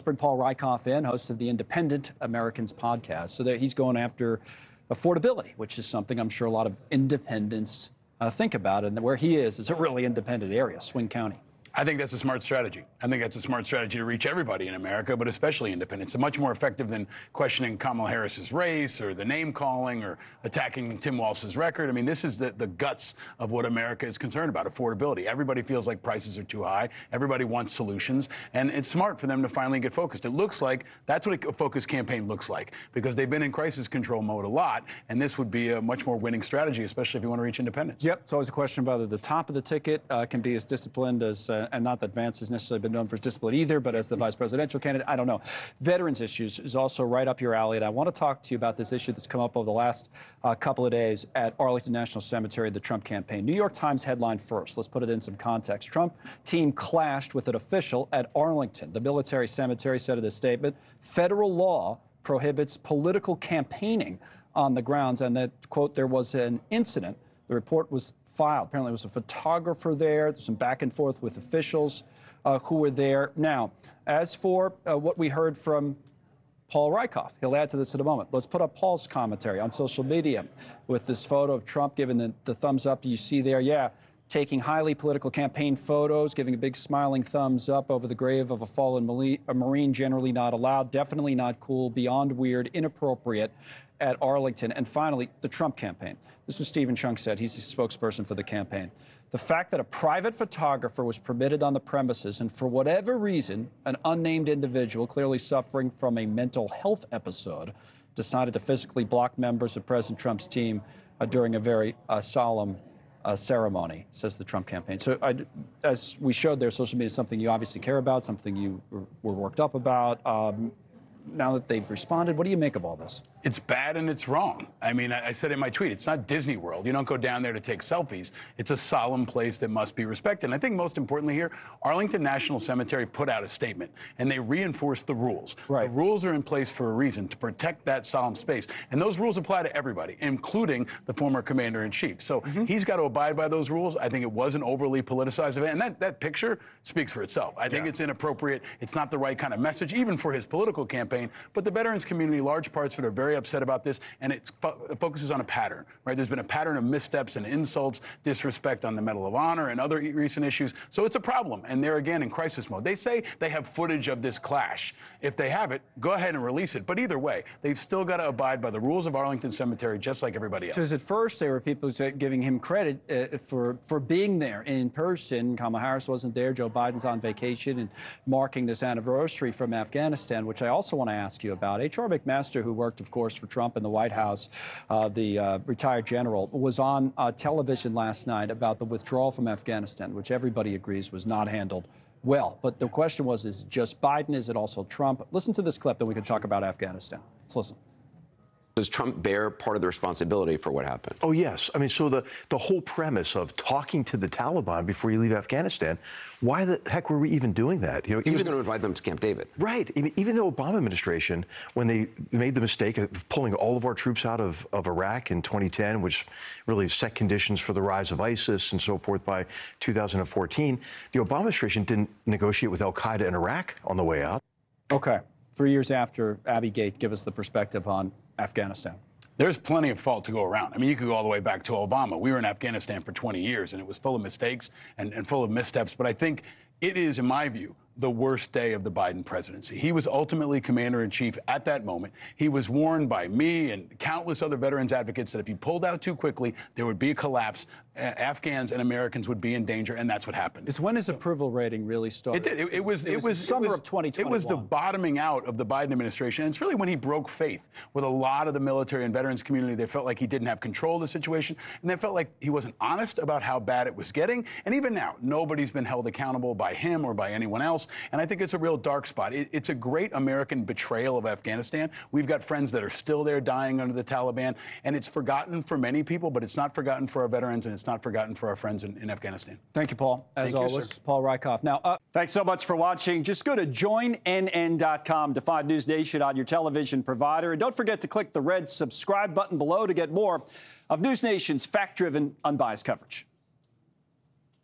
bring Paul Rieckhoff in, host of the Independent Americans podcast. So that he's going after affordability, which is something I'm sure a lot of independents think about. And where he is a really independent area, Swing County. I think that's a smart strategy. I think that's a smart strategy to reach everybody in America, but especially independents. It's much more effective than questioning Kamala Harris's race or the name calling or attacking Tim Walz's record. I mean, this is the guts of what America is concerned about, affordability. Everybody feels like prices are too high. Everybody wants solutions. And it's smart for them to finally get focused. It looks like that's what a focused campaign looks like, because they've been in crisis control mode a lot. And this would be a much more winning strategy, especially if you want to reach independence. Yep. It's always a question of whether the top of the ticket can be as disciplined as and not that Vance has necessarily been known for his discipline either, but as the vice presidential candidate, I don't know. Veterans issues is also right up your alley, and I want to talk to you about this issue that's come up over the last couple of days at Arlington National Cemetery, the Trump campaign. New York Times headline first. Let's put it in some context. Trump team clashed with an official at Arlington. The military cemetery said in a statement, federal law prohibits political campaigning on the grounds, and that, quote, there was an incident. The report was filed. Apparently, there was a photographer there. There's some back and forth with officials who were there. Now, as for what we heard from Paul Rieckhoff, he'll add to this in a moment. Let's put up Paul's commentary on social media with this photo of Trump giving the thumbs up you see there. Yeah, taking highly political campaign photos, giving a big smiling thumbs up over the grave of a fallen Marine, generally not allowed, definitely not cool, beyond weird, inappropriate at Arlington. And finally, the Trump campaign. This was Stephen Chung said. He's the spokesperson for the campaign. The fact that a private photographer was permitted on the premises and for whatever reason, an unnamed individual clearly suffering from a mental health episode decided to physically block members of President Trump's team during a very solemn ceremony, says the Trump campaign. So as we showed there, social media is something you obviously care about, something you were worked up about. Now that they've responded, what do you make of all this? It's bad and it's wrong. I mean, I said in my tweet, it's not Disney World. You don't go down there to take selfies. It's a solemn place that must be respected. And I think most importantly here, Arlington National Cemetery put out a statement and they reinforced the rules. Right. The rules are in place for a reason, to protect that solemn space. And those rules apply to everybody, including the former commander-in-chief. So he's got to abide by those rules. I think it was an overly politicized event. And that picture speaks for itself. I think it's inappropriate. It's not the right kind of message, even for his political campaign. But the veterans community, large parts of it, are very upset about this, and it focuses on a pattern, right? There's been a pattern of missteps and insults, disrespect on the Medal of Honor and other recent issues. So it's a problem, and they're again in crisis mode. They say they have footage of this clash. If they have it, go ahead and release it. But either way, they've still got to abide by the rules of Arlington Cemetery, just like everybody else. Because at first there were people giving him credit for being there in person. Kamala Harris wasn't there. Joe Biden's on vacation and marking this anniversary from Afghanistan, which I also want to ask you about. H.R. McMaster, who worked, of course, for Trump in the White House, the retired general, was on television last night about the withdrawal from Afghanistan, which everybody agrees was not handled well. But the question was, is it just Biden? Is it also Trump? Listen to this clip, then we can talk about Afghanistan. Let's listen. Does Trump bear part of the responsibility for what happened? Oh, yes. I mean, so the whole premise of talking to the Taliban before you leave Afghanistan, why the heck were we even doing that? You know, he was going to invite them to Camp David. Right. Even the Obama administration, when they made the mistake of pulling all of our troops out of Iraq in 2010, which really set conditions for the rise of ISIS and so forth by 2014, the Obama administration didn't negotiate with al-Qaeda in Iraq on the way out. Okay. 3 years after Abbey Gate, give us the perspective on Afghanistan. There's plenty of fault to go around. I mean, you could go all the way back to Obama. We were in Afghanistan for 20 years, and it was full of mistakes and full of missteps. But I think it is, in my view, the worst day of the Biden presidency. He was ultimately commander-in-chief at that moment. He was warned by me and countless other veterans advocates that if he pulled out too quickly, there would be a collapse. Afghans and Americans would be in danger, and that's what happened. It's when his approval rating really started. It did. It was summer of 2021. It was the bottoming out of the Biden administration. And it's really when he broke faith with a lot of the military and veterans community. They felt like he didn't have control of the situation, and they felt like he wasn't honest about how bad it was getting. And even now, nobody's been held accountable by him or by anyone else. And I think it's a real dark spot. It's a great American betrayal of Afghanistan. We've got friends that are still there dying under the Taliban, and it's forgotten for many people, but it's not forgotten for our veterans, and it's not forgotten for our friends in Afghanistan. Thank you, Paul. As always, Paul Rieckhoff. Now, thanks so much for watching. Just go to joinnn.com to find News Nation on your television provider. And don't forget to click the red subscribe button below to get more of News Nation's fact-driven, unbiased coverage.